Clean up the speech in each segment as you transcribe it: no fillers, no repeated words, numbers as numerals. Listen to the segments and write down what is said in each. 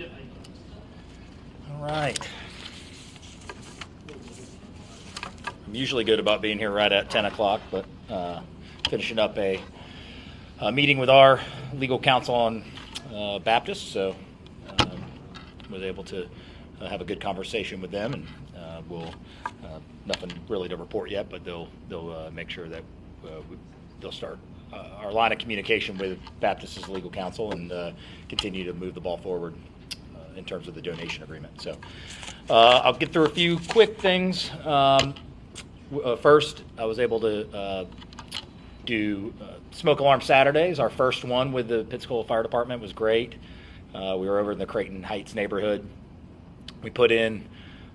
All right. I'm usually good about being here right at 10 o'clock, but finishing up a meeting with our legal counsel on Baptist, so was able to have a good conversation with them, and we'll nothing really to report yet, but they'll make sure that they'll start our line of communication with Baptist's legal counsel and continue to move the ball forward in terms of the donation agreement. So I'll get through a few quick things. First, I was able to do smoke alarm Saturdays. Our first one with the Pensacola Fire Department was great. We were over in the Creighton Heights neighborhood. We put in,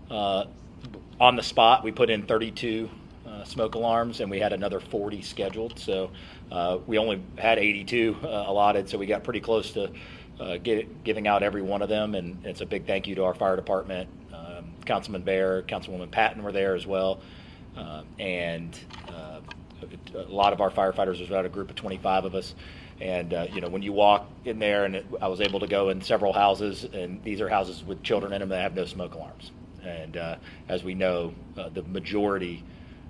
on the spot, we put in 32 smoke alarms, and we had another 40 scheduled. So we only had 82 allotted, so we got pretty close to giving out every one of them. And it's a big thank you to our fire department. Councilman Bear, Councilwoman Patton were there as well. And a lot of our firefighters, was about a group of 25 of us. And, when you walk in there, and I was able to go in several houses, and these are houses with children in them that have no smoke alarms. And as we know, the majority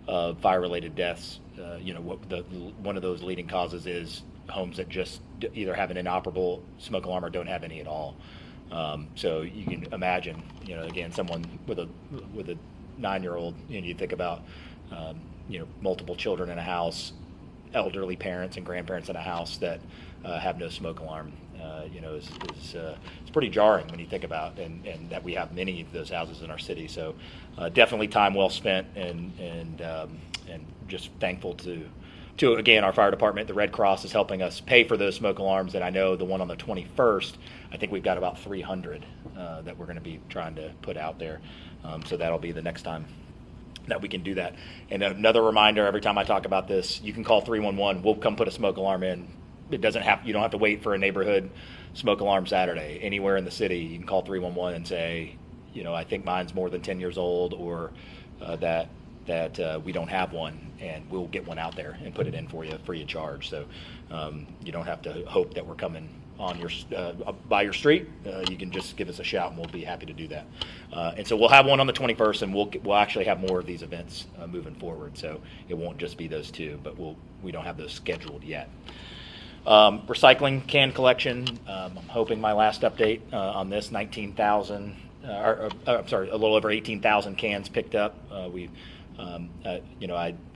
of fire-related deaths, one of those leading causes is homes that just either have an inoperable smoke alarm or don't have any at all. So you can imagine, again, someone with a 9-year-old, you think about, multiple children in a house, elderly parents and grandparents in a house that have no smoke alarm. It's pretty jarring when you think about, and that we have many of those houses in our city. So definitely time well spent, and just thankful to again, our fire department. The Red Cross is helping us pay for those smoke alarms, and I know the one on the 21st, I think we've got about 300 that we're going to be trying to put out there. So that'll be the next time that we can do that. And another reminder, every time I talk about this, you can call 311. We'll come put a smoke alarm in. You don't have to wait for a neighborhood smoke alarm Saturday. Anywhere in the city, you can call 311 and say, I think mine's more than 10 years old, or that we don't have one, and we'll get one out there and put it in for you free of charge. So you don't have to hope that we're coming on your by your street. You can just give us a shout, and we'll be happy to do that. And so we'll have one on the 21st, and we'll actually have more of these events moving forward. So it won't just be those two, but we don't have those scheduled yet. Recycling can collection. I'm hoping my last update on this, 19,000. I'm sorry, a little over 18,000 cans picked up.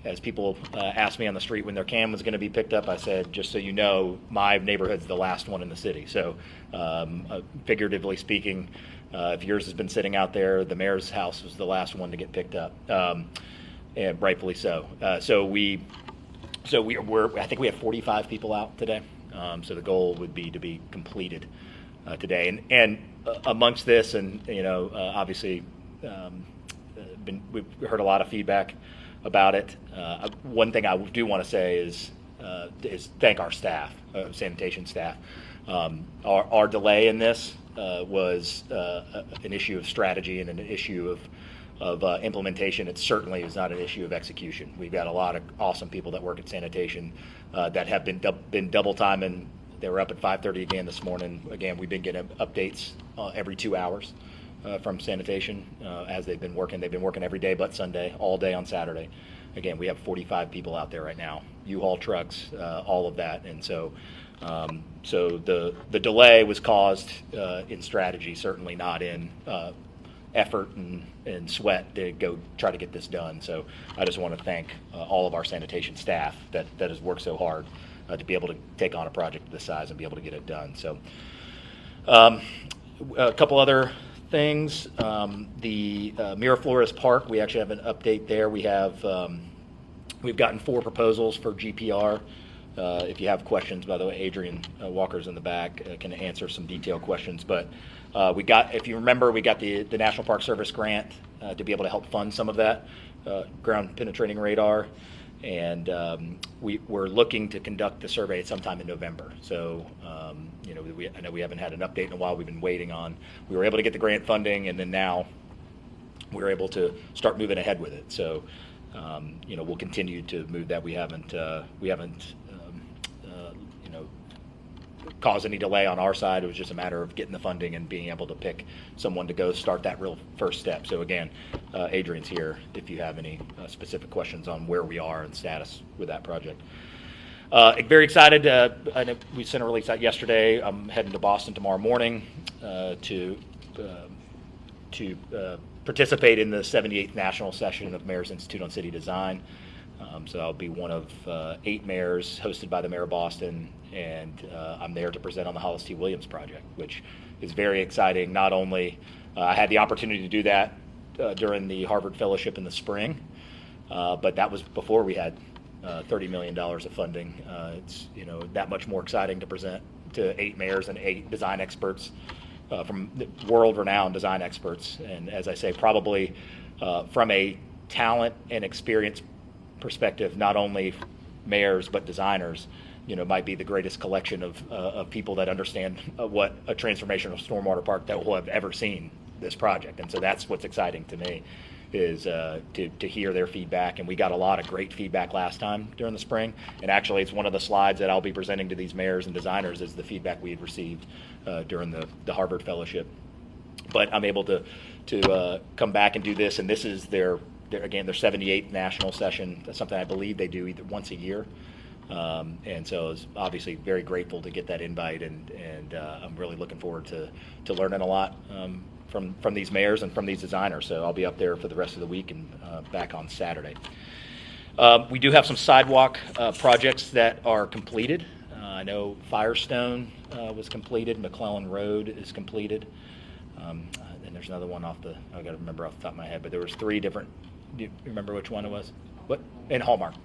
As people asked me on the street when their can was going to be picked up, I said, just so you know, my neighborhood's the last one in the city. So figuratively speaking, if yours has been sitting out there, the mayor's house was the last one to get picked up, and rightfully so. I think we have 45 people out today. So the goal would be to be completed today. And amongst this, and obviously, we've heard a lot of feedback about it. One thing I do want to say is thank our staff, sanitation staff. Our delay in this was an issue of strategy and an issue of implementation. It certainly is not an issue of execution. We've got a lot of awesome people that work at sanitation that have been double timing. They were up at 5:30 again this morning. Again, we've been getting updates every 2 hours from sanitation as they've been working. They've been working every day but Sunday, all day on Saturday. Again, we have 45 people out there right now, U-Haul trucks, all of that. And so the delay was caused in strategy, certainly not in effort and sweat to go try to get this done. So I just want to thank all of our sanitation staff that has worked so hard to be able to take on a project of this size and be able to get it done. So a couple other things. The Miror Flores Park, we actually have an update there. We've gotten 4 proposals for GPR. If you have questions, by the way, Adrian Walker's in the back, can answer some detailed questions. But if you remember, we got the National Park Service grant to be able to help fund some of that ground penetrating radar. And we're looking to conduct the survey at sometime in November. So, I know we haven't had an update in a while. We've been waiting on. We were able to get the grant funding, and then now we're able to start moving ahead with it. So, we'll continue to move that. We haven't cause any delay on our side. It was just a matter of getting the funding and being able to pick someone to go start that real first step. So again, Adrian's here if you have any specific questions on where we are and status with that project. Very excited. I know we sent a release out yesterday. I'm heading to Boston tomorrow morning to participate in the 78th National Session of Mayor's Institute on City Design. So I'll be one of 8 mayors hosted by the Mayor of Boston, and I'm there to present on the Hollis T. Williams project, which is very exciting. Not only I had the opportunity to do that during the Harvard Fellowship in the spring, but that was before we had $30 million of funding. It's that much more exciting to present to 8 mayors and 8 design experts from world-renowned design experts. And as I say, probably from a talent and experience perspective, not only mayors but designers, might be the greatest collection of people that understand what a transformational stormwater park that will have ever seen this project. And so that's what's exciting to me, is to hear their feedback. And we got a lot of great feedback last time during the spring. And actually, it's one of the slides that I'll be presenting to these mayors and designers is the feedback we had received during the Harvard Fellowship. But I'm able to come back and do this, and this is their 78th national session. That's something I believe they do either once a year. And so I was obviously very grateful to get that invite, and I'm really looking forward to learning a lot from these mayors and from these designers. So I'll be up there for the rest of the week and back on Saturday. We do have some sidewalk projects that are completed. I know Firestone was completed. McClellan Road is completed. And there's another one I got to remember off the top of my head, but there was 3 different. Do you remember which one it was? What? And Hallmark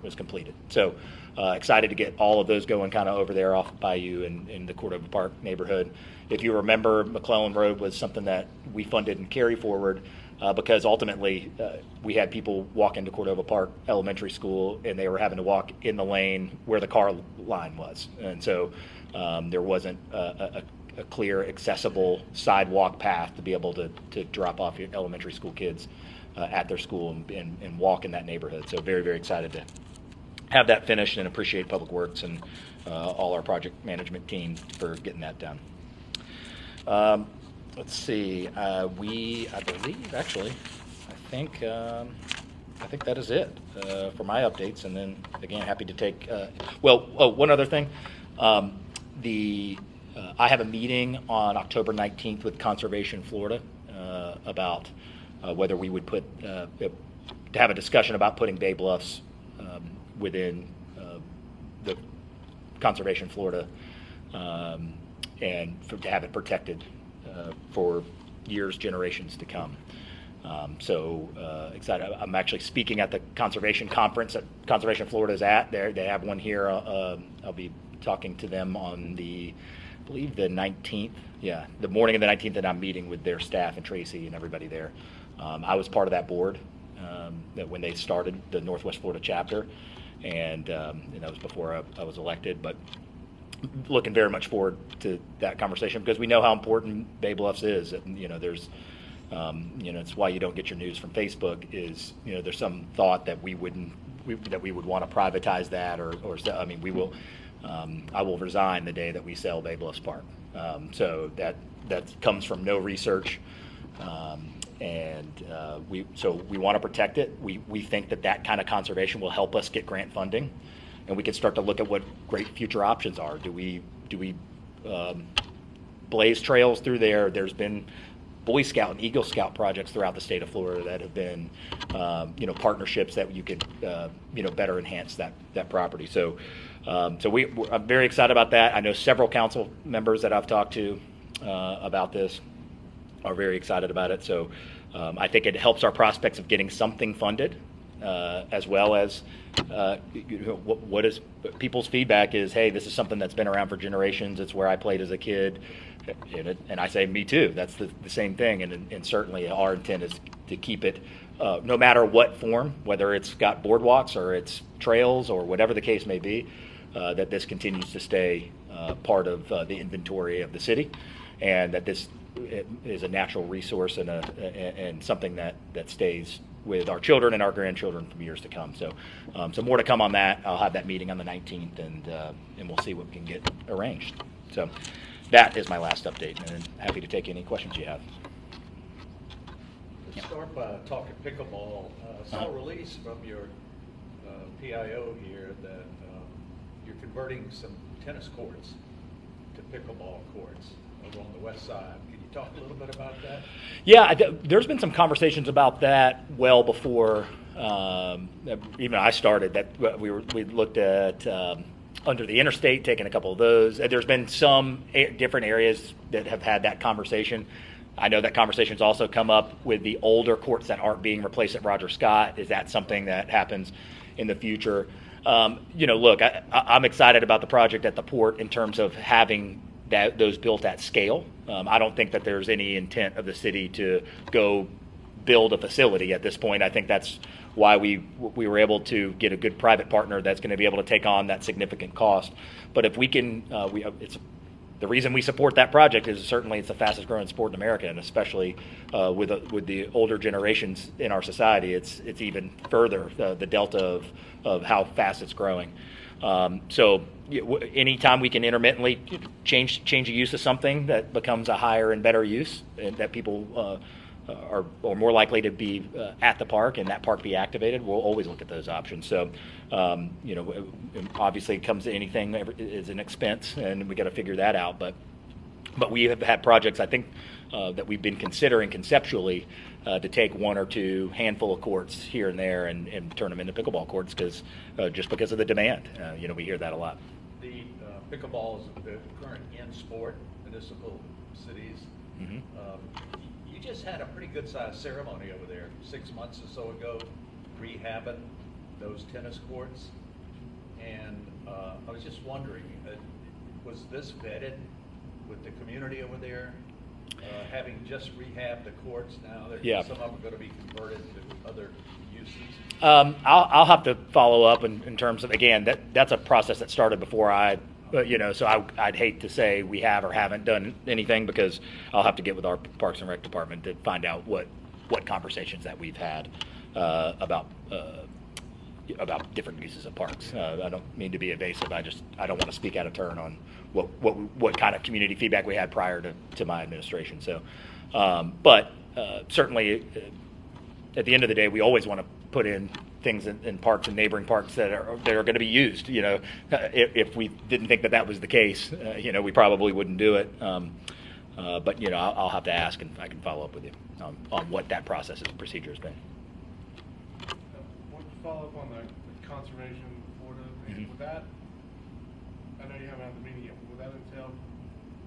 was completed. So excited to get all of those going kind of over there off by you in the Cordova Park neighborhood. If you remember, McClellan Road was something that we funded and carry forward because ultimately we had people walk into Cordova Park Elementary School and they were having to walk in the lane where the car line was. And so there wasn't a clear, accessible sidewalk path to be able to drop off your elementary school kids at their school and walk in that neighborhood. So very, very excited to have that finished and appreciate Public Works and all our project management team for getting that done. Let's see. I believe, actually, I think that is it for my updates. And then again, happy to take. One other thing. I have a meeting on October 19th with Conservation Florida about whether we would to have a discussion about putting Bay Bluffs within the Conservation Florida and to have it protected for years, generations to come. Excited. I'm actually speaking at the Conservation Conference that Conservation Florida is at. They have one here. I'll be talking to them on I believe the 19th. Yeah, the morning of the 19th, and I'm meeting with their staff and Tracy and everybody there. I was part of that board that when they started the Northwest Florida chapter, and that was before I was elected. But looking very much forward to that conversation because we know how important Bay Bluffs is. There's it's why you don't get your news from Facebook. Is there's some thought that we would want to privatize that or we will. I will resign the day that we sell Bay Bluffs Park. So that comes from no research, we want to protect it. We think that kind of conservation will help us get grant funding, and we can start to look at what great future options are. Do we blaze trails through there? There's been Boy Scout and Eagle Scout projects throughout the state of Florida that have been partnerships that you could better enhance that property. So I'm very excited about that. I know several council members that I've talked to about this are very excited about it. So I think it helps our prospects of getting something funded, as well as what is people's feedback is, hey, this is something that's been around for generations. It's where I played as a kid. And I say, me too. That's the same thing. And certainly our intent is to keep it, no matter what form, whether it's got boardwalks or it's trails or whatever the case may be, that this continues to stay part of the inventory of the city, and that this is a natural resource and something that stays with our children and our grandchildren for years to come. So, so more to come on that. I'll have that meeting on the 19th, and we'll see what we can get arranged. So that is my last update, and happy to take any questions you have. Let's start by talking pickleball. Saw a release from your PIO here that you're converting some tennis courts to pickleball courts over on the west side. Can you talk a little bit about that? Yeah, there's been some conversations about that well before even I started. That we looked at under the interstate, taking a couple of those. There's been some different areas that have had that conversation. I know that conversation's also come up with the older courts that aren't being replaced at Roger Scott. Is that something that happens in the future? Look, I'm excited about the project at the port in terms of having those built at scale. I don't think that there's any intent of the city to go build a facility at this point. I think that's why we were able to get a good private partner that's going to be able to take on that significant cost. But if we can, the reason we support that project is certainly it's the fastest growing sport in America, and especially with the older generations in our society, it's even further the delta of how fast it's growing. So anytime we can intermittently change the use of something that becomes a higher and better use, and that people are more likely to be at the park and that park be activated, we'll always look at those options. So, obviously it comes to anything is an expense, and we got to figure that out. But we have had projects, I think, that we've been considering conceptually to take one or two handful of courts here and there and turn them into pickleball courts just because of the demand. We hear that a lot. The pickleball is the current in sport, municipal cities. Mm-hmm. You just had a pretty good sized ceremony over there 6 months or so ago, rehabbing those tennis courts. And I was just wondering, was this vetted with the community over there? Having just rehabbed the courts now, some of them are going to be converted to other uses. I'll have to follow up in terms of, again, that's a process that started before so I'd hate to say we have or haven't done anything, because I'll have to get with our Parks and Rec department to find out what conversations that we've had about different uses of parks. I don't mean to be evasive. I don't want to speak out of turn on what kind of community feedback we had prior to my administration. So, but certainly at the end of the day, we always want to put in things in parks and neighboring parks that are going to be used. If we didn't think that was the case, we probably wouldn't do it. But I'll have to ask, and I can follow up with you on what that process and procedure has been. One follow up on the conservation Florida thing. Mm-hmm. Would that, I know you haven't had the meeting yet, but would that entail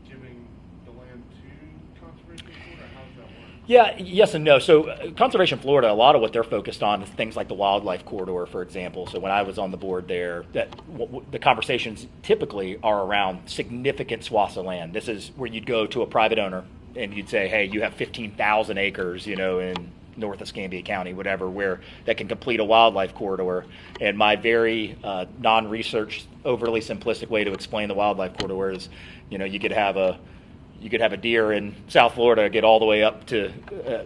giving the land to conservation Florida? Or how does that work? Yeah, yes and no. So Conservation Florida, a lot of what they're focused on is things like the wildlife corridor, for example. So when I was on the board there, the conversations typically are around significant swaths of land. This is where you'd go to a private owner and you'd say, hey, you have 15,000 acres, in north of Escambia County, whatever, where that can complete a wildlife corridor. And my very non-research, overly simplistic way to explain the wildlife corridor is, you could have a deer in South Florida get all the way up to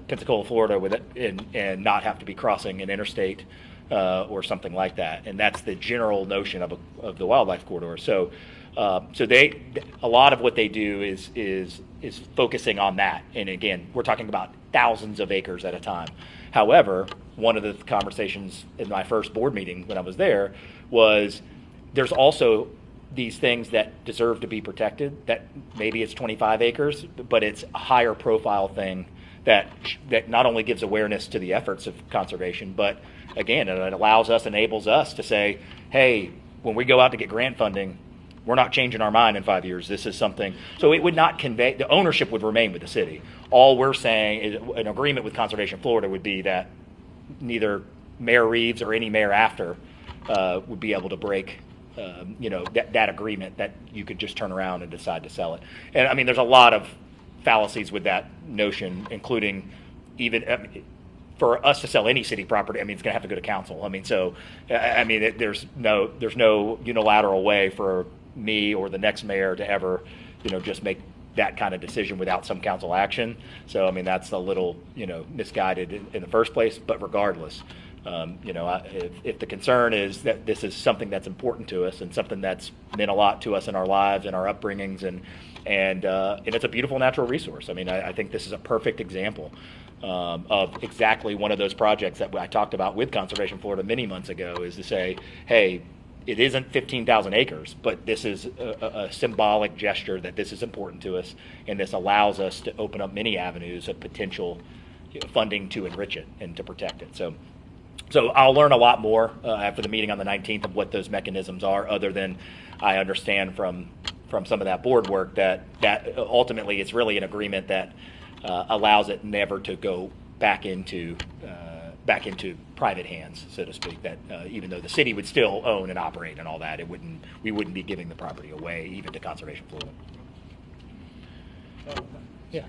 Pensacola, Florida, with it, and not have to be crossing an interstate or something like that. And that's the general notion of the wildlife corridor. So, a lot of what they do is focusing on that. And again, we're talking about thousands of acres at a time. However, one of the conversations in my first board meeting when I was there was there's also these things that deserve to be protected, that maybe it's 25 acres, but it's a higher profile thing that not only gives awareness to the efforts of conservation, but again, it enables us to say, hey, when we go out to get grant funding, we're not changing our mind in 5 years. This is something, so it would not convey, the ownership would remain with the city. All we're saying is an agreement with Conservation Florida would be that neither Mayor Reeves or any mayor after would be able to break that agreement, that you could just turn around and decide to sell it. And I mean, there's a lot of fallacies with that notion, including even for us to sell any city property. I mean, it's going to have to go to council. I mean, so there's no unilateral way for me or the next mayor to ever, just make that kind of decision without some council action. So, I mean, that's a little, misguided in the first place. But regardless, if the concern is that this is something that's important to us and something that's meant a lot to us in our lives and our upbringings, and it's a beautiful natural resource. I mean, I think this is a perfect example of exactly one of those projects that I talked about with Conservation Florida many months ago, is to say, hey, it isn't 15,000 acres, but this is a symbolic gesture that this is important to us, and this allows us to open up many avenues of potential funding to enrich it and to protect it. So I'll learn a lot more after the meeting on the 19th of what those mechanisms are, other than I understand from some of that board work that ultimately it's really an agreement that allows it never to go back into private hands, so to speak. That even though the city would still own and operate and all that, we wouldn't be giving the property away, even to Conservation Florida. Yeah.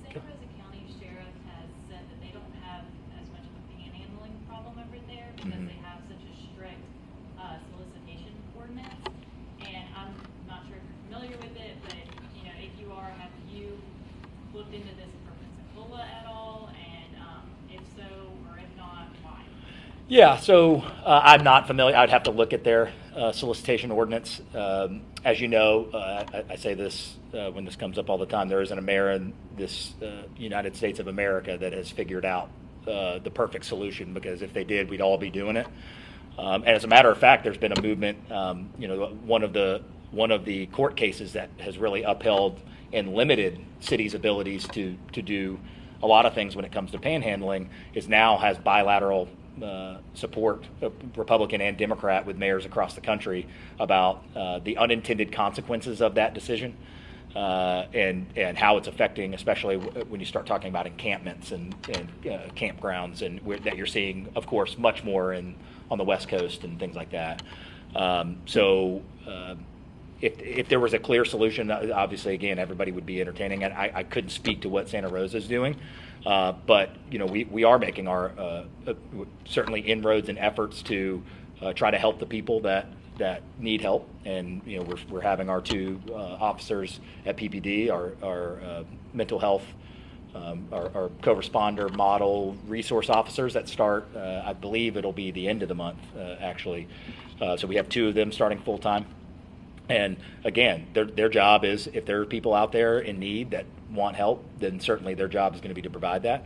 Santa Rosa County Sheriff has said that they don't have as much of a panhandling problem over there because they have such a strict solicitation ordinance. And I'm not sure if you're familiar with it, but if you are, have you looked into this for Pensacola at all? And if so, or if not, why? Yeah, so I'm not familiar. I'd have to look at their solicitation ordinance. As you know, I say this when this comes up all the time, there isn't a mayor in this United States of America that has figured out the perfect solution, because if they did, we'd all be doing it. And as a matter of fact, there's been a movement, one of the court cases that has really upheld and limited cities' abilities to do a lot of things when it comes to panhandling is now has bilateral support, Republican and Democrat, with mayors across the country about the unintended consequences of that decision and how it's affecting, especially when you start talking about encampments and campgrounds, and that you're seeing, of course, much more on the West Coast and things like that. If there was a clear solution, obviously, again, everybody would be entertaining it. I couldn't speak to what Santa Rosa is doing, but we are making our certainly inroads and efforts to try to help the people that need help. And we're having our two officers at PPD, our mental health, our co-responder model resource officers that start. I believe it'll be the end of the month, actually. So we have two of them starting full time. And again, their job is, if there are people out there in need that want help, then certainly their job is going to be to provide that.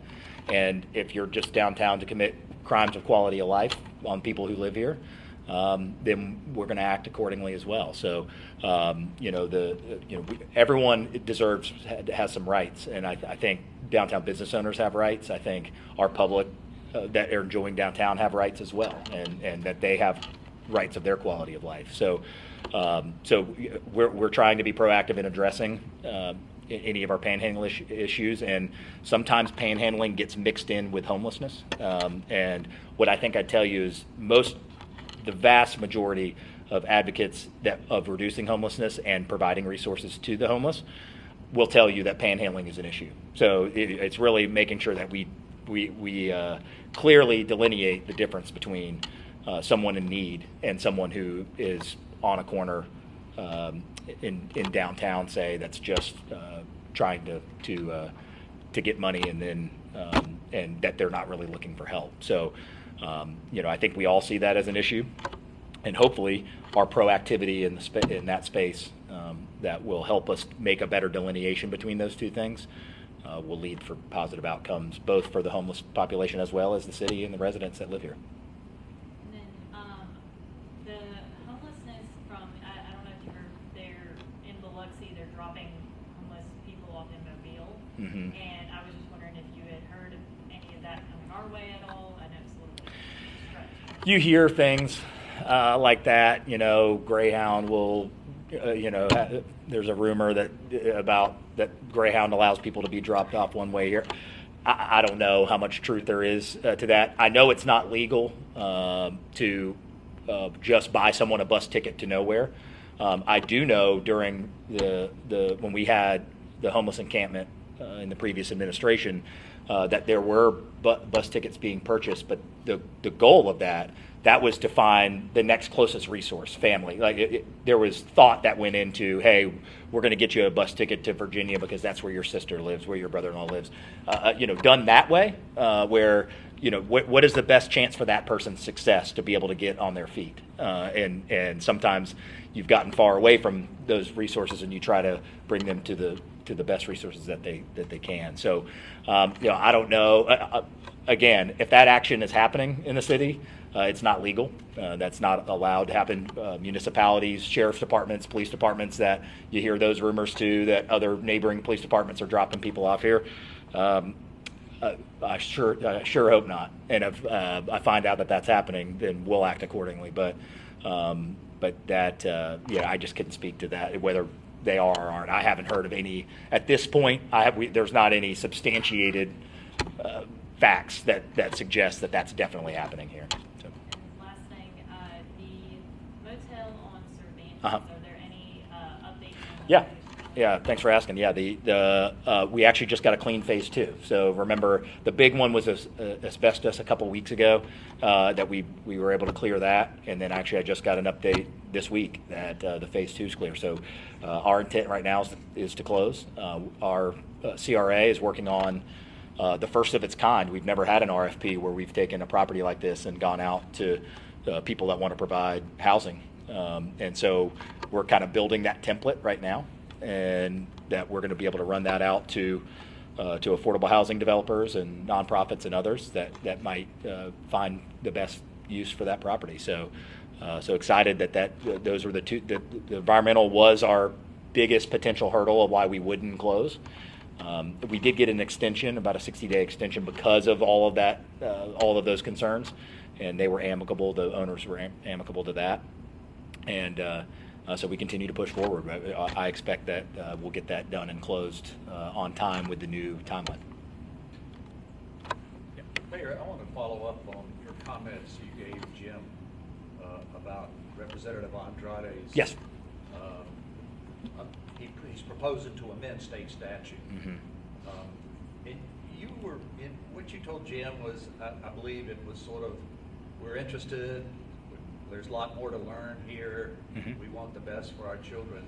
And if you're just downtown to commit crimes of quality of life on people who live here, then we're going to act accordingly as well. So, everyone has some rights, and I think downtown business owners have rights. I think our public that are enjoying downtown have rights as well, and that they have rights of their quality of life. So we're trying to be proactive in addressing any of our panhandling issues, and sometimes panhandling gets mixed in with homelessness. And what I think I'd tell you is the vast majority of advocates of reducing homelessness and providing resources to the homeless will tell you that panhandling is an issue. So it's really making sure that we clearly delineate the difference between someone in need and someone who is on a corner in downtown, say, that's just trying to get money, and then and that they're not really looking for help. So I think we all see that as an issue, and hopefully our proactivity in that space that will help us make a better delineation between those two things will lead for positive outcomes, both for the homeless population as well as the city and the residents that live here. Mm-hmm. And I was just wondering if you had heard of any of that coming our way at all. I know it's a little bit stretched. You hear things like that. Greyhound will, there's a rumor that Greyhound allows people to be dropped off one way here. I don't know how much truth there is to that. I know it's not legal to just buy someone a bus ticket to nowhere. I do know during when we had the homeless encampment in the previous administration, that there were bus tickets being purchased, but the goal of that was to find the next closest resource, family. Like there was thought that went into, hey, we're going to get you a bus ticket to Virginia because that's where your sister lives, where your brother-in-law lives. Done that way, where what is the best chance for that person's success to be able to get on their feet, and sometimes you've gotten far away from those resources and you try to bring them to the best resources that they can. So I don't know. Again, if that action is happening in the city, it's not legal. That's not allowed to happen. Municipalities, sheriff's departments, police departments, that you hear those rumors too, that other neighboring police departments are dropping people off here. I sure hope not. And if I find out that that's happening, then we'll act accordingly. But that, I just couldn't speak to that, whether they are or aren't. I haven't heard of any at this point. There's not any substantiated facts that suggest that that's definitely happening here. So. And last thing, the motel on Cervantes. Uh-huh. Are there any updates on Yeah. that? Yeah, thanks for asking. Yeah, we actually just got a clean phase 2. So remember, the big one was asbestos a couple weeks ago, that we were able to clear that, and then actually I just got an update this week that the phase 2 is clear. So our intent right now is to close. Our CRA is working on the first of its kind. We've never had an RFP where we've taken a property like this and gone out to people that want to provide housing, and so we're kind of building that template right now, and that we're going to be able to run that out to affordable housing developers and nonprofits and others that might find the best use for that property. So excited that those were the two. The environmental was our biggest potential hurdle of why we wouldn't close. We did get an extension, about a 60-day extension, because of all of that, all of those concerns, and they were amicable. The owners were amicable to that, and so we continue to push forward. I expect that we'll get that done and closed on time with the new timeline. Yeah. Mayor, I want to follow up on your comments you gave Jim about Representative Andrade's. Yes. He's proposing to amend state statute. Mm-hmm. And you were in what you told Jim was, I believe it was sort of, we're interested. There's a lot more to learn here. Mm-hmm. We want the best for our children.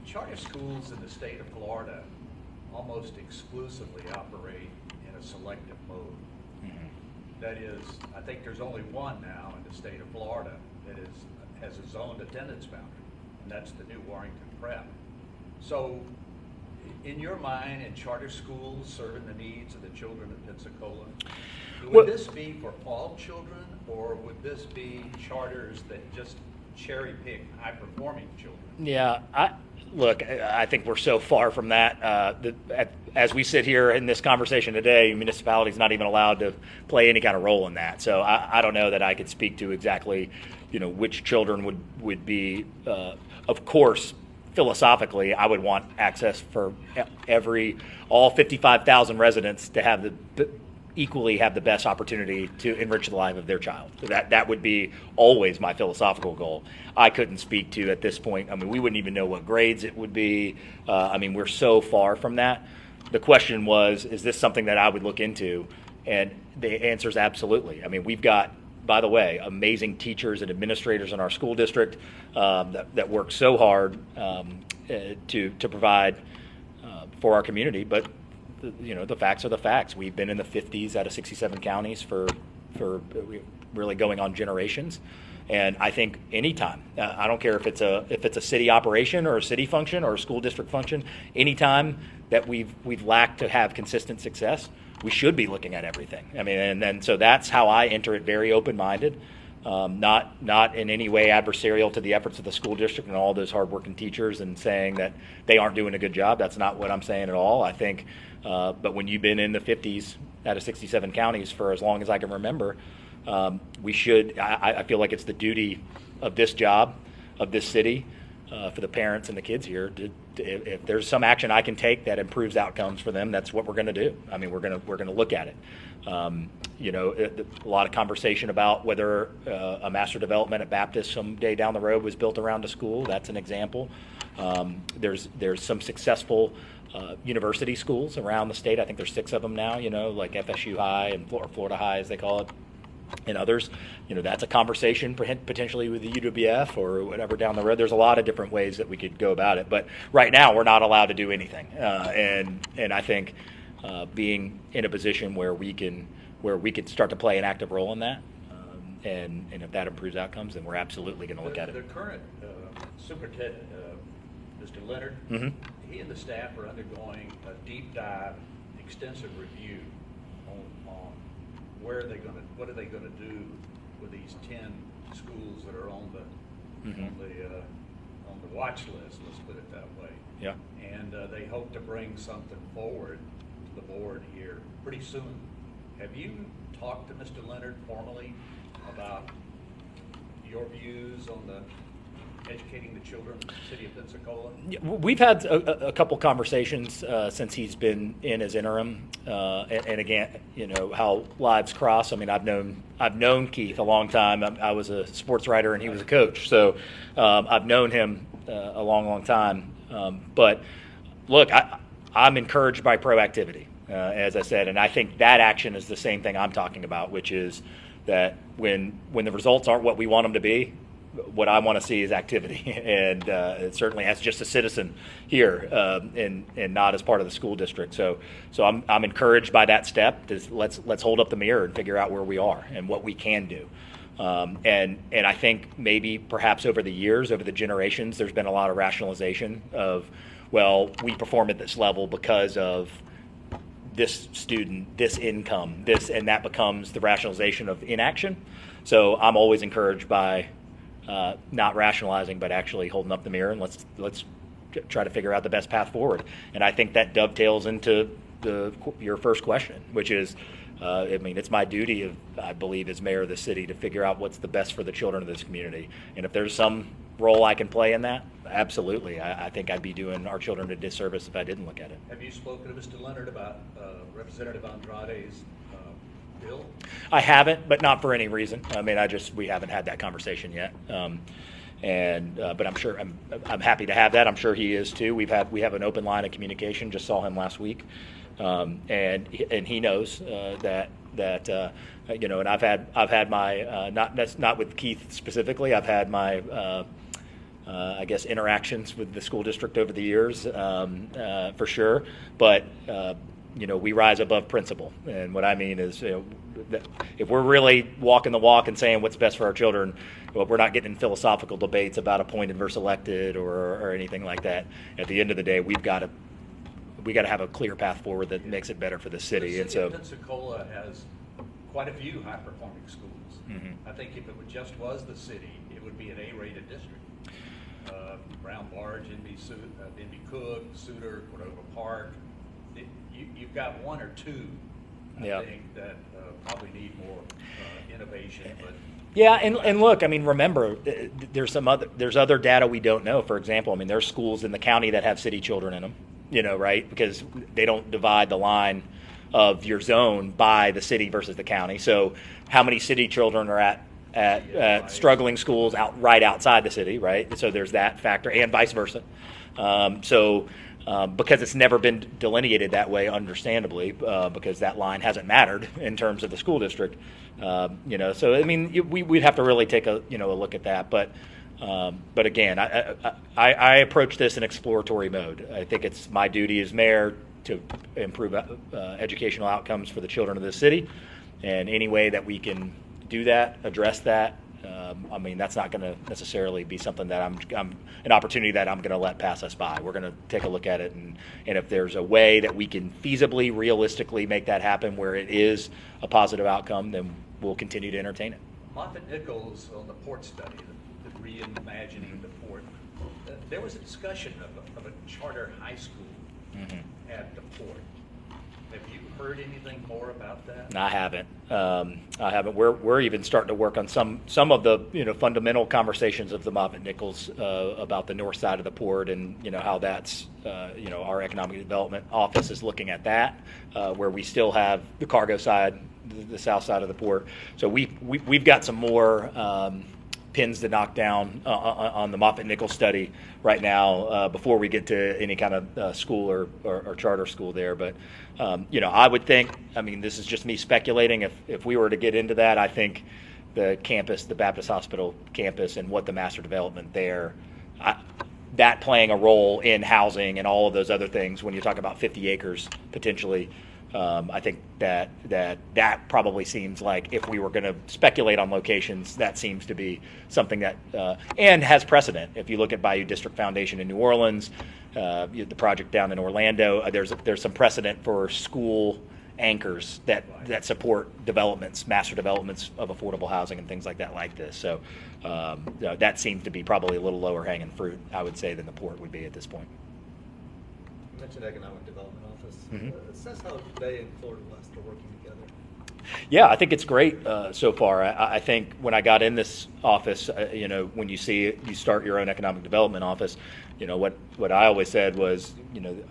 Charter schools in the state of Florida almost exclusively operate in a selective mode. Mm-hmm. That is, I think there's only one now in the state of Florida that has a zoned attendance boundary, and that's the new Warrington Prep. So, in your mind, in charter schools serving the needs of the children of Pensacola, would this be for all children, or would this be charters that just cherry pick high-performing children? Yeah, I think we're so far from that. As we sit here in this conversation today, municipality's not even allowed to play any kind of role in that. So I don't know that I could speak to exactly, which children would be. Of course, philosophically, I would want access for all 55,000 residents to have equally have the best opportunity to enrich the life of their child. That would be always my philosophical goal. I couldn't speak to at this point. I mean, we wouldn't even know what grades it would be. We're so far from that. The question was, is this something that I would look into? And the answer is absolutely. I mean, we've got, by the way, amazing teachers and administrators in our school district that work so hard to provide for our community, but the facts are the facts. We've been in the 50s out of 67 counties for really going on generations, and I think anytime, I don't care if it's a city operation or a city function or a school district function, anytime that we've lacked to have consistent success, we should be looking at everything. I mean, and then so that's how I enter it, very open-minded, not in any way adversarial to the efforts of the school district and all those hardworking teachers and saying that they aren't doing a good job. That's not what I'm saying at all. I think, but when you've been in the 50s out of 67 counties for as long as I can remember, we should. I feel like it's the duty of this job, of this city, for the parents and the kids here. If there's some action I can take that improves outcomes for them, that's what we're going to do. I mean, we're going to look at it. a lot of conversation about whether a master development at Baptist someday down the road was built around a school. That's an example. There's some successful university schools around the state. I think there's 6 of them now, like FSU High and Florida High, as they call it, and others. That's a conversation potentially with the UWF or whatever down the road. There's a lot of different ways that we could go about it. But right now, we're not allowed to do anything. And I think being in a position where we can start to play an active role in that, and if that improves outcomes, then we're absolutely going to look at it. The current superintendent, Mr. Leonard, Mm-hmm. he and the staff are undergoing a deep dive, extensive review on what are they going to do with these 10 schools that are on the Mm-hmm. on the watch list. Let's put it that way. Yeah. And they hope to bring something forward to the board here pretty soon. Have you talked to Mr. Leonard formally about your views on the educating the children of the city of Pensacola? We've had a couple conversations since he's been in as interim, and again, how lives cross. I mean, I've known Keith a long time. I was a sports writer and he was a coach, so I've known him a long time. But look, I'm encouraged by proactivity, as I said, and I think that action is the same thing I'm talking about, which is that when the results aren't what we want them to be, what I want to see is activity, and certainly as just a citizen here, and not as part of the school district. So I'm encouraged by that step. Let's hold up the mirror and figure out where we are and what we can do. And I think maybe perhaps over the years, over the generations, there's been a lot of rationalization of, well, we perform at this level because of this student, this income, this, and that becomes the rationalization of inaction. So I'm always encouraged by not rationalizing, but actually holding up the mirror and let's try to figure out the best path forward. And I think that dovetails into your first question, which is, it's my duty, I believe, as mayor of the city to figure out what's the best for the children of this community. And if there's some role I can play in that, absolutely. I think I'd be doing our children a disservice if I didn't look at it. Have you spoken to Mr. Leonard about Representative Andrade's bill? I haven't, but not for any reason. I mean, we haven't had that conversation yet. But I'm sure I'm happy to have that. I'm sure he is too. We have an open line of communication. Just saw him last week, and he knows that and I've had my not with Keith specifically. I've had my I guess interactions with the school district over the years, for sure. But we rise above principle, and what I mean is, if we're really walking the walk and saying what's best for our children, well, we're not getting in philosophical debates about appointed versus elected or anything like that. At the end of the day, we got to have a clear path forward that makes it better for the city. The city of Pensacola has quite a few high-performing schools. Mm-hmm. I think if it just was the city, it would be an A-rated district. Brown Barge, NB Cook, Suter, Cordova Park. You've got one or two, I think, that probably need more innovation. But yeah, and look, I mean, remember, there's other data we don't know. For example, I mean, there's schools in the county that have city children in them, right? Because they don't divide the line of your zone by the city versus the county. So how many city children are at struggling schools right outside the city, right? So there's that factor, and vice versa. Because it's never been delineated that way, understandably, because that line hasn't mattered in terms of the school district. So I mean, we'd have to really take a look at that. But again, I approach this in exploratory mode. I think it's my duty as mayor to improve educational outcomes for the children of the city, and any way that we can do that, address that. I mean, that's not going to necessarily be something that I'm an opportunity that I'm going to let pass us by. We're going to take a look at it, and if there's a way that we can feasibly, realistically make that happen where it is a positive outcome, then we'll continue to entertain it. Moffett Nichols on the port study, the reimagining the port, there was a discussion of a charter high school mm-hmm. at the port. Have you heard anything more about that? I haven't. We're even starting to work on some of the fundamental conversations of the Moffett Nichols about the north side of the port, and how that's our economic development office is looking at that, where we still have the cargo side the south side of the port. So we've got some more pins to knock down on the Moffitt-Nichols study right now before we get to any kind of school or charter school there. But I would think, I mean, this is just me speculating. If we were to get into that, I think the campus, the Baptist Hospital campus, and what the master development there, that playing a role in housing and all of those other things. When you talk about 50 acres potentially, I think that probably seems like, if we were going to speculate on locations, that seems to be something that and has precedent. If you look at Bayou District Foundation in New Orleans, the project down in Orlando, there's some precedent for school anchors that support developments, master developments of affordable housing and things like this. So that seems to be probably a little lower hanging fruit, I would say, than the port would be at this point. You mentioned Economic Development Office. Mm-hmm. Assess how they and Florida West are working together. Yeah, I think it's great so far. I think when I got in this office, when you see it, you start your own economic development office. What I always said was,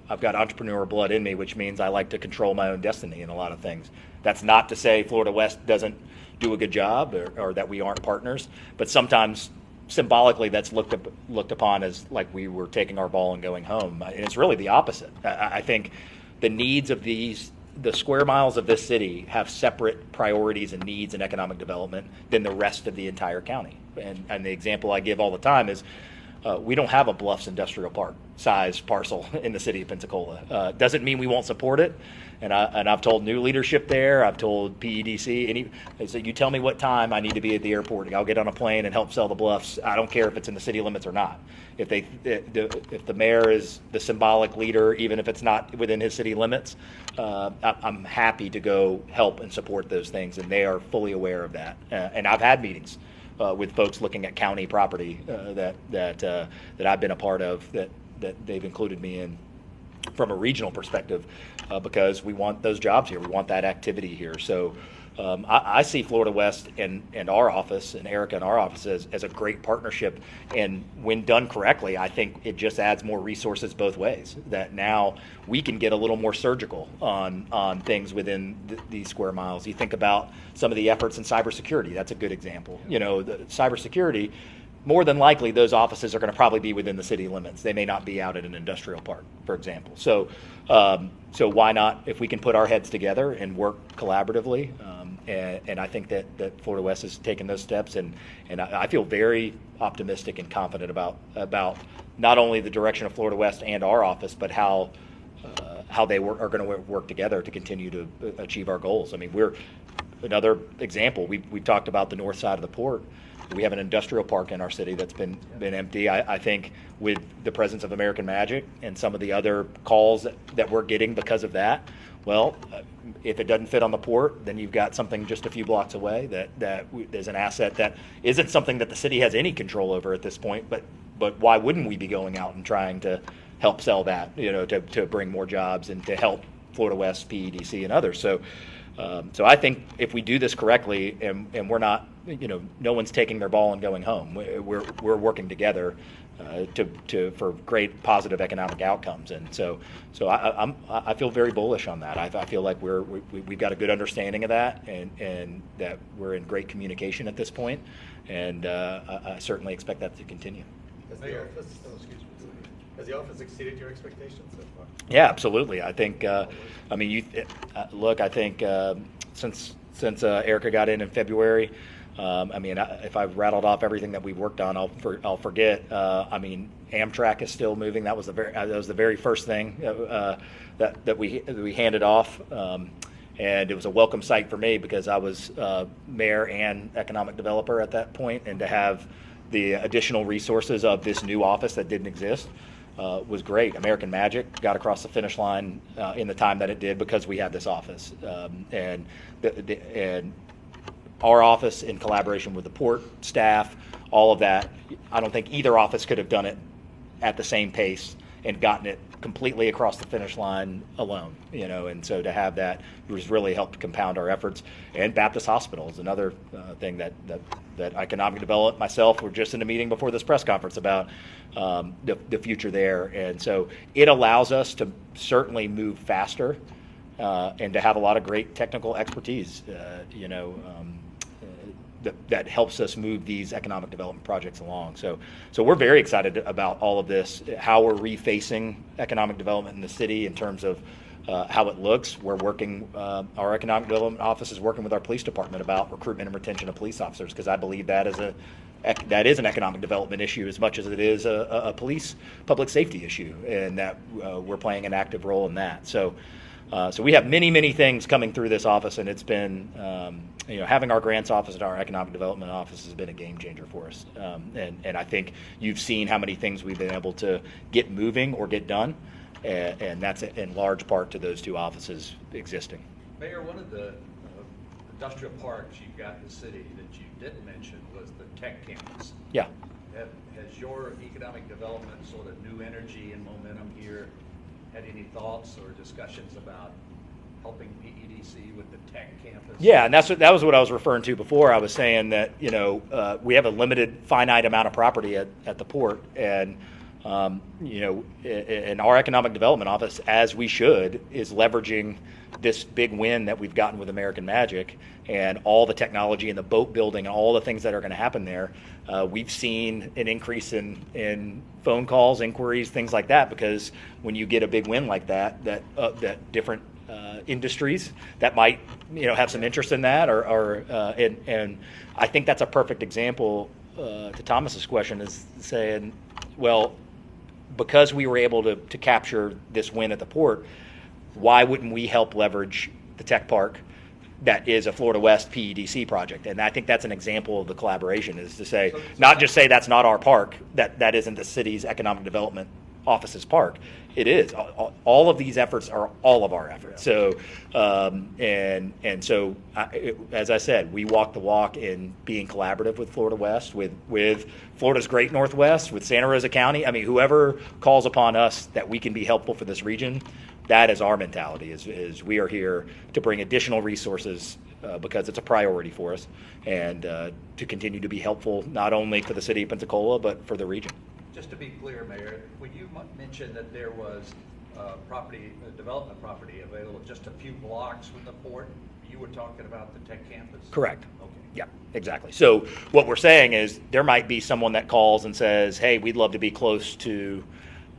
I've got entrepreneur blood in me, which means I like to control my own destiny in a lot of things. That's not to say Florida West doesn't do a good job or that we aren't partners, but sometimes symbolically that's looked upon as like we were taking our ball and going home. And it's really the opposite. I think the needs of the square miles of this city have separate priorities and needs in economic development than the rest of the entire county. And the example I give all the time is we don't have a Bluffs industrial park size parcel in the city of Pensacola. Doesn't mean we won't support it. And I've told new leadership there, I've told PEDC, they said, you tell me what time I need to be at the airport. I'll get on a plane and help sell the Bluffs. I don't care if it's in the city limits or not. If the mayor is the symbolic leader, even if it's not within his city limits, I'm happy to go help and support those things, and they are fully aware of that. And I've had meetings with folks looking at county property that I've been a part of that they've included me in from a regional perspective because we want those jobs here. We want that activity here. So I see Florida West and our office and Erica and our office as a great partnership. And when done correctly, I think it just adds more resources both ways. That now we can get a little more surgical on things within these square miles. You think about some of the efforts in cybersecurity. That's a good example. The cybersecurity, more than likely, those offices are going to probably be within the city limits. They may not be out at an industrial park, for example. So why not, if we can put our heads together and work collaboratively? And I think that Florida West has taken those steps, and I feel very optimistic and confident about not only the direction of Florida West and our office, but how they are going to work together to continue to achieve our goals. I mean, we're another example. We've talked about the north side of the port. We have an industrial park in our city that's been empty. I think with the presence of American Magic and some of the other calls that we're getting because of that, well, if it doesn't fit on the port, then you've got something just a few blocks away that there's an asset that isn't something that the city has any control over at this point. But why wouldn't we be going out and trying to help sell that, to bring more jobs and to help Florida West, PEDC, and others. So I think if we do this correctly and we're not, no one's taking their ball and going home. We're working together for great positive economic outcomes, and so I feel very bullish on that. I feel like we've got a good understanding of that, and that we're in great communication at this point, and I certainly expect that to continue. Has the office exceeded your expectations so far? Yeah, absolutely. I think. I think since Erica got in February. If I've rattled off everything that we've worked on, I'll forget. Amtrak is still moving. That was the very first thing that we handed off, and it was a welcome sight for me because I was mayor and economic developer at that point, and to have the additional resources of this new office that didn't exist was great. American Magic got across the finish line in the time that it did because we had this office, and our office in collaboration with the port staff, all of that. I don't think either office could have done it at the same pace and gotten it completely across the finish line alone, and so to have that was really helped compound our efforts. And Baptist Hospital is another thing that economic development myself were just in a meeting before this press conference about the future there, and so it allows us to certainly move faster and to have a lot of great technical expertise, that helps us move these economic development projects along. So we're very excited about all of this, how we're refacing economic development in the city in terms of how it looks. We're working, our economic development office is working with our police department about recruitment and retention of police officers, because I believe that is an economic development issue as much as it is a police public safety issue, and that we're playing an active role in that. So we have many things coming through this office, and it's been, having our grants office and our economic development office has been a game changer for us. And I think you've seen how many things we've been able to get moving or get done, and that's in large part to those two offices existing. Mayor, one of the industrial parks you've got in the city that you didn't mention was the tech campus. Yeah. Has your economic development sort of new energy and momentum here had any thoughts or discussions about helping PEDC with the tech campus? Yeah, and that was what I was referring to before. I was saying that we have a limited, finite amount of property at the port, and in our economic development office, as we should, is leveraging this big win that we've gotten with American Magic and all the technology and the boat building and all the things that are going to happen there. We've seen an increase in phone calls, inquiries, things like that, because when you get a big win like that different industries that might have some interest in that, and I think that's a perfect example to Thomas's question, is saying, well, because we were able to capture this win at the port, why wouldn't we help leverage the tech park that is a Florida West PEDC project? And I think that's an example of the collaboration, is to say, not just say that's not our park, that isn't the city's economic development office's park. It is. All of these efforts are all of our efforts. So, as I said, we walk the walk in being collaborative with Florida West, with Florida's Great Northwest, with Santa Rosa County. I mean, whoever calls upon us that we can be helpful for this region, that is our mentality, is we are here to bring additional resources because it's a priority for us, and to continue to be helpful not only for the city of Pensacola, but for the region. Just to be clear, Mayor, when you mentioned that there was development property available just a few blocks from the port, you were talking about the tech campus? Correct. Okay. Yeah, exactly. So what we're saying is there might be someone that calls and says, hey, we'd love to be close to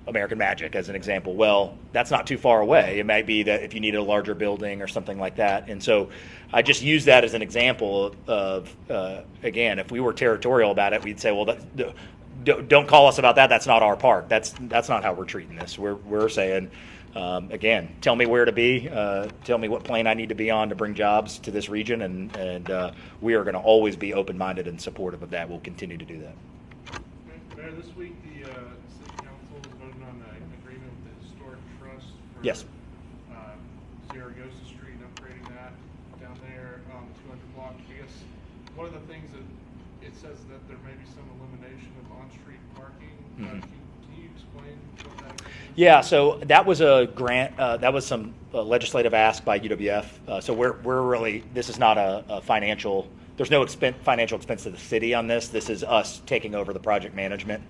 American Magic, as an example. Well, that's not too far away. It might be that if you needed a larger building or something like that. And so I just use that as an example of again, if we were territorial about it, we'd say, well, don't call us about that. That's not our park. That's not how we're treating this. We're saying, again, tell me where to be. Tell me what plane I need to be on to bring jobs to this region, and we are going to always be open-minded and supportive of that. We'll continue to do that. Mayor, this week the City Council is voting on an agreement with the Historic Trust for Yes. Zaragoza Street and upgrading that down there on the 200 block. I guess one of the things that it says that there may be some elimination of on-street parking. Mm-hmm. Can you explain what that is? Yeah, so that was a grant. That was some legislative ask by UWF. So we're really, this is not a financial. There's no financial expense to the city on this. This is us taking over the project management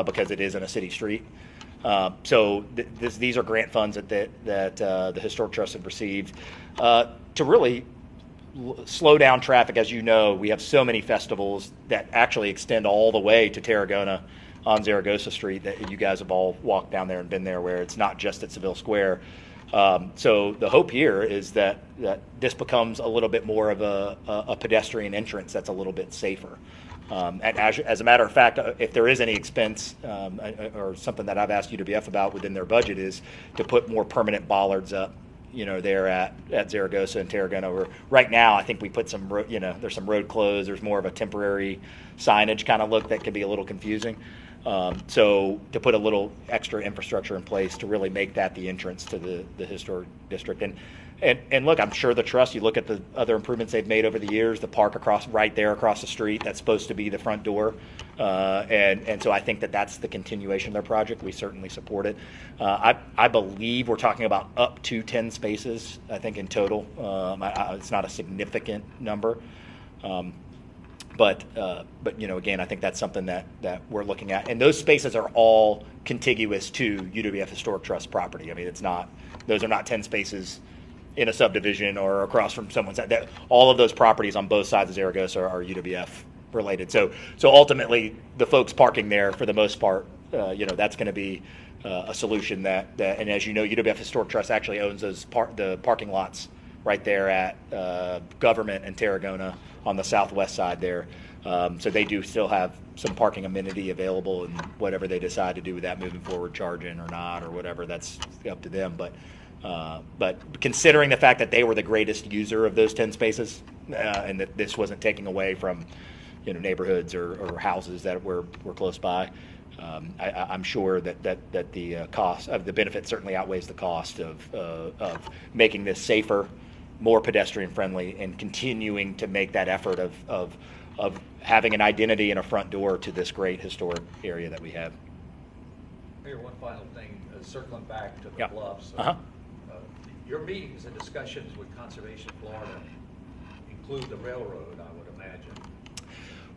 because it is in a city street. So these are grant funds that the Historic Trust have received to really slow down traffic. As you know, we have so many festivals that actually extend all the way to Tarragona on Zaragoza Street that you guys have all walked down there and been there, where it's not just at Seville Square. So the hope here is that this becomes a little bit more of a pedestrian entrance that's a little bit safer. And as a matter of fact, if there is any expense or something that I've asked UWF about within their budget, is to put more permanent bollards up, there at Zaragoza and Tarragona. Where right now, I think we put some, there's some road closed. There's more of a temporary signage kind of look that can be a little confusing. So to put a little extra infrastructure in place to really make that the entrance to the historic district. And look, I'm sure the trust, you look at the other improvements they've made over the years, the park right there across the street, that's supposed to be the front door. And so I think that's the continuation of their project. We certainly support it. I believe we're talking about up to 10 spaces, I think, in total. It's not a significant number. But again, I think that's something that we're looking at. And those spaces are all contiguous to UWF Historic Trust property. I mean, those are not 10 spaces in a subdivision or across from someone's. That all of those properties on both sides of Zaragoza are UWF related. So ultimately, the folks parking there, for the most part, that's going to be a solution that. And as you know, UWF Historic Trust actually owns the parking lots right there at Government and Tarragona on the southwest side there. So they do still have some parking amenity available, and whatever they decide to do with that moving forward, charging or not or whatever, that's up to them. But considering the fact that they were the greatest user of those 10 spaces, and that this wasn't taking away from neighborhoods or houses that were close by, I'm sure that the cost of the benefit certainly outweighs the cost of making this safer, more pedestrian friendly, and continuing to make that effort of having an identity and a front door to this great historic area that we have. Here, one final thing, circling back to the Yeah. Bluffs. Your meetings and discussions with Conservation Florida include the railroad, I would imagine.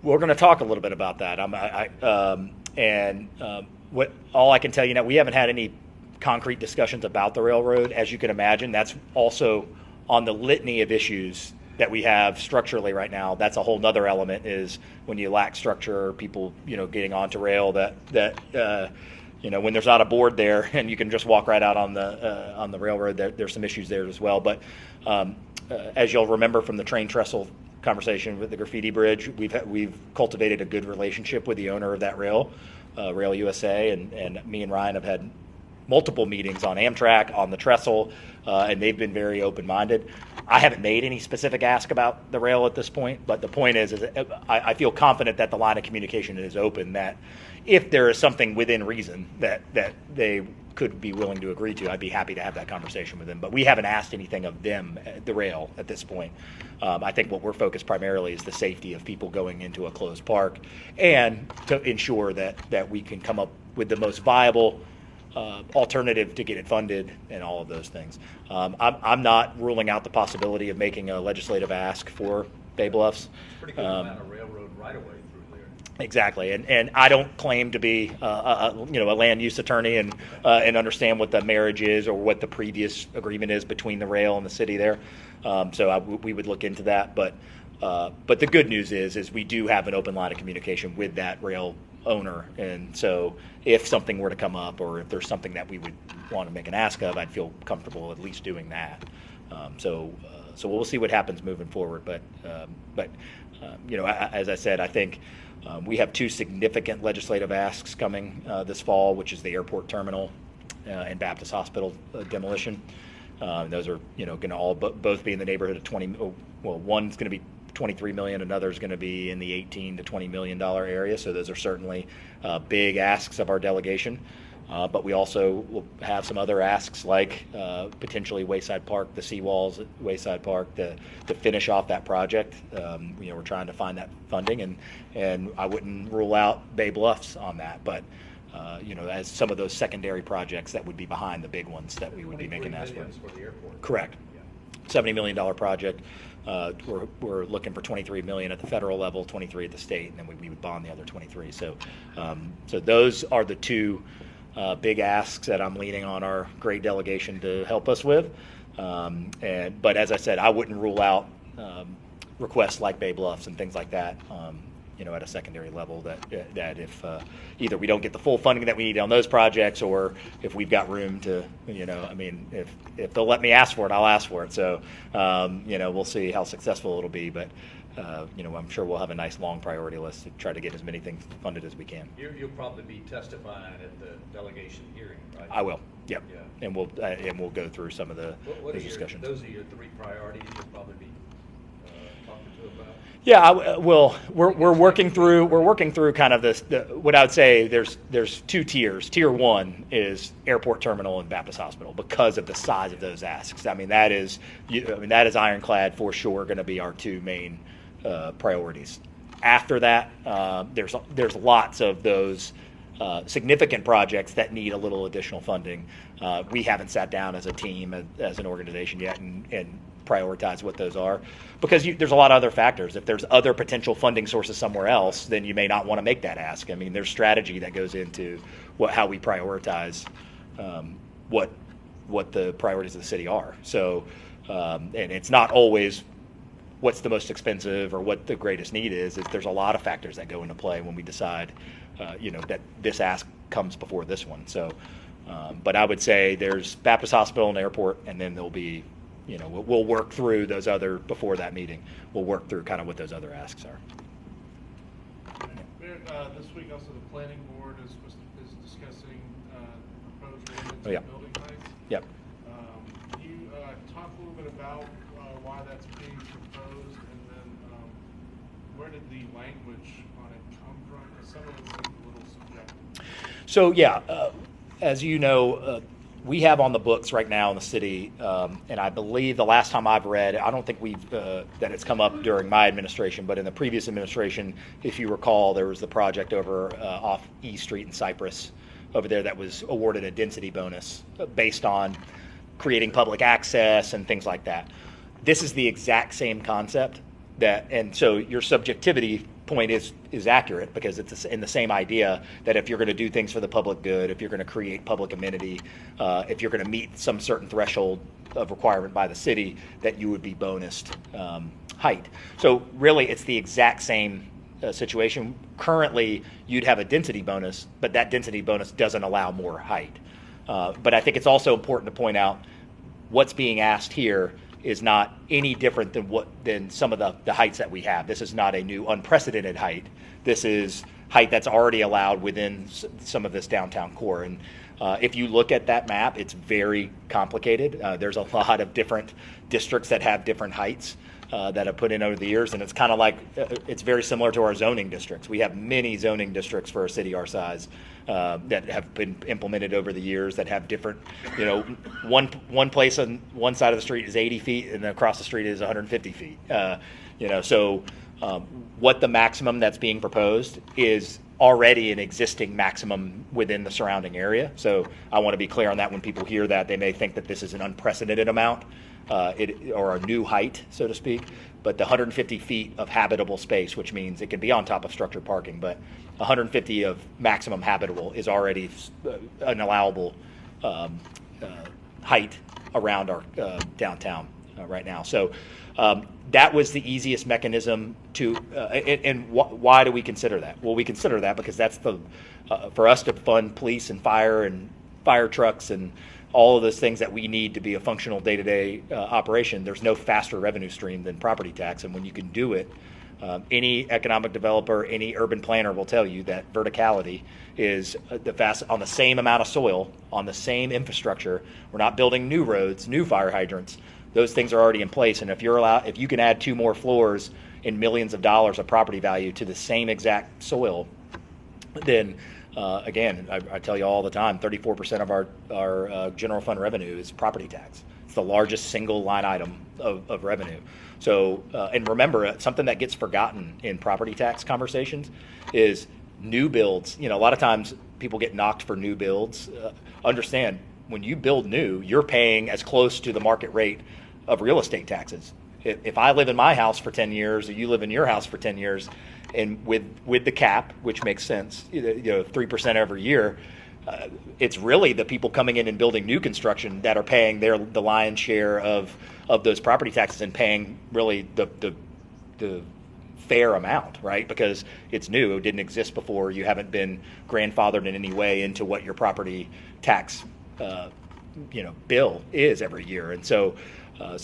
We're going to talk a little bit about that. What all I can tell you now, we haven't had any concrete discussions about the railroad. As you can imagine, that's also on the litany of issues that we have structurally right now. That's a whole nother element, is when you lack structure, people getting onto rail that when there's not a board there and you can just walk right out on the railroad, there's some issues there as well. But as you'll remember from the train trestle conversation with the graffiti bridge, we've cultivated a good relationship with the owner of that Rail USA, and me and Ryan have had multiple meetings on Amtrak, on the trestle, and they've been very open-minded. I haven't made any specific ask about the rail at this point, but the point is I feel confident that the line of communication is open, that if there is something within reason that they could be willing to agree to, I'd be happy to have that conversation with them. But we haven't asked anything of them, the rail, at this point. I think what we're focused primarily is the safety of people going into a closed park, and to ensure that we can come up with the most viable alternative to get it funded and all of those things. I'm not ruling out the possibility of making a legislative ask for Bay Bluffs. Pretty good amount of railroad right away through there. Exactly, and I don't claim to be a land use attorney and understand what the marriage is or what the previous agreement is between the rail and the city there. We would look into that, but the good news is we do have an open line of communication with that rail owner, and so if something were to come up, or if there's something that we would want to make an ask of, I'd feel comfortable at least doing that. So we'll see what happens moving forward. But as I said, I think we have two significant legislative asks coming this fall, which is the airport terminal and Baptist Hospital demolition. Those are going to all both be in the neighborhood of 20. Well, one's going to be 23 million, another is going to be in the 18 to 20 million dollar area. So those are certainly big asks of our delegation. But we also will have some other asks, like potentially Wayside Park, the seawalls at Wayside Park, to finish off that project. We're trying to find that funding, and I wouldn't rule out Bay Bluffs on that. But as some of those secondary projects that would be behind the big ones that we would be making ask for. For the airport. Correct. Yeah. $70 million project. We're looking for 23 million at the federal level, 23 at the state, and then we would bond the other 23. So those are the two big asks that I'm leaning on our great delegation to help us with. But as I said, I wouldn't rule out requests like Bay Bluffs and things like that. At a secondary level, that if either we don't get the full funding that we need on those projects, or if we've got room to, if they'll let me ask for it, I'll ask for it. So, we'll see how successful it'll be. But, I'm sure we'll have a nice long priority list to try to get as many things funded as we can. You'll probably be testifying at the delegation hearing, right? I will. Yep. Yeah. And we'll go through some of the discussions. Those are your three priorities you'll probably be talking to about? Yeah, we're working through kind of this. What I would say, there's two tiers. Tier one is airport terminal and Baptist Hospital, because of the size of those asks. I mean, that is ironclad for sure, going to be our two main priorities. After that, there's lots of those significant projects that need a little additional funding. We haven't sat down as a team, as an organization yet, and prioritize what those are, because there's a lot of other factors. If there's other potential funding sources somewhere else, then you may not want to make that ask. I mean, there's strategy that goes into how we prioritize what what the priorities of the city are. So, and it's not always what's the most expensive or what the greatest need is. There's a lot of factors that go into play when we decide, that this ask comes before this one. So, but I would say there's Baptist Hospital and Airport, and then there'll be, we'll work through those other, before that meeting, we'll work through kind of what those other asks are. This week also the planning board is discussing proposed ordinance Oh, yeah. on building heights. Yep. Can you talk a little bit about why that's being proposed, and then where did the language on it come from? Because some of it seems a little subjective. So yeah, as you know, we have on the books right now in the city, and I believe the last time I've read, I don't think that it's come up during my administration, but in the previous administration, if you recall, there was the project over off E Street in Cypress over there that was awarded a density bonus based on creating public access and things like that. This is the exact same concept and so your subjectivity point is accurate, because it's in the same idea that if you're going to do things for the public good, if you're going to create public amenity, if you're going to meet some certain threshold of requirement by the city, that you would be bonused height. So really, it's the exact same situation. Currently, you'd have a density bonus, but that density bonus doesn't allow more height. But I think it's also important to point out what's being asked here is not any different than some of the heights that we have. This is not a new unprecedented height. This is height that's already allowed within some of this downtown core. And if you look at that map, it's very complicated. There's a lot of different districts that have different heights that have put in over the years, and it's kind of like, it's very similar to our zoning districts. We have many zoning districts for a city our size that have been implemented over the years that have different, one place on one side of the street is 80 feet and across the street is 150 feet. So what the maximum that's being proposed is already an existing maximum within the surrounding area. So I want to be clear on that. When people hear that, they may think that this is an unprecedented amount or a new height, so to speak. But the 150 feet of habitable space, which means it can be on top of structured parking, but 150 of maximum habitable is already an allowable height around our downtown right now. So that was the easiest mechanism to, why do we consider that? Well, we consider that because that's for us to fund police and fire trucks and all of those things that we need to be a functional day-to-day operation. There's no faster revenue stream than property tax, and when you can do it, any economic developer, any urban planner will tell you that verticality is on the same amount of soil, on the same infrastructure. We're not building new roads, new fire hydrants. Those things are already in place, and if you can add 2 more floors and millions of dollars of property value to the same exact soil, then again, I tell you all the time, 34% of our general fund revenue is property tax. It's the largest single line item of revenue. So, and remember, something that gets forgotten in property tax conversations is new builds. A lot of times people get knocked for new builds. Understand, when you build new, you're paying as close to the market rate of real estate taxes. If I live in my house for 10 years, or you live in your house for 10 years, and with the cap, which makes sense, 3% every year, it's really the people coming in and building new construction that are paying the lion's share of those property taxes, and paying really the fair amount, right? Because it's new, it didn't exist before. You haven't been grandfathered in any way into what your property tax bill is every year, and so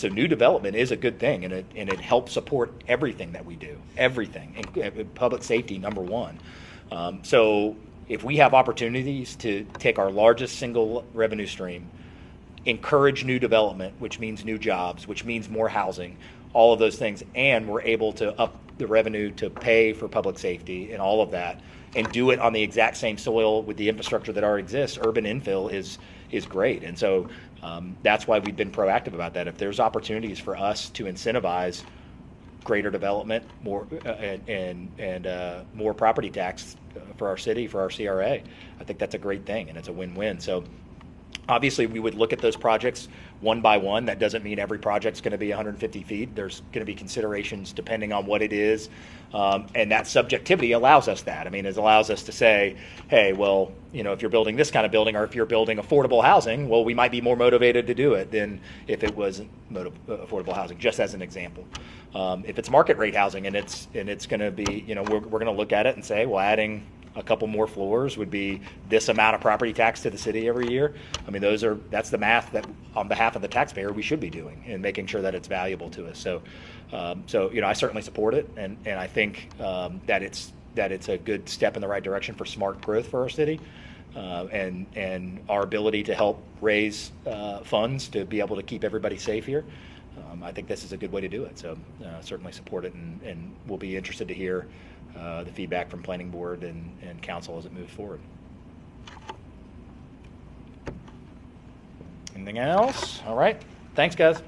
new development is a good thing, and it helps support everything that we do, everything, and public safety number one. So if we have opportunities to take our largest single revenue stream, encourage new development, which means new jobs, which means more housing, all of those things, and we're able to up the revenue to pay for public safety and all of that, and do it on the exact same soil with the infrastructure that already exists, urban infill is great. And so that's why we've been proactive about that. If there's opportunities for us to incentivize greater development, more and more property tax for our city, for our CRA, I think that's a great thing, and it's a win-win. So Obviously, we would look at those projects one by one. That doesn't mean every project's going to be 150 feet. There's going to be considerations depending on what it is. And that subjectivity allows us that. I mean, it allows us to say, hey, well, if you're building this kind of building, or if you're building affordable housing, well, we might be more motivated to do it than if it was affordable housing, just as an example. If it's market rate housing and it's going to be, we're going to look at it and say, well, adding a couple more floors would be this amount of property tax to the city every year. I mean, that's the math that on behalf of the taxpayer we should be doing and making sure that it's valuable to us. So I certainly support it, and I think that it's a good step in the right direction for smart growth for our city, and our ability to help raise funds to be able to keep everybody safe here. I think this is a good way to do it. So certainly support it, and we'll be interested to hear the feedback from planning board and council as it moves forward. Anything else? All right. Thanks, guys.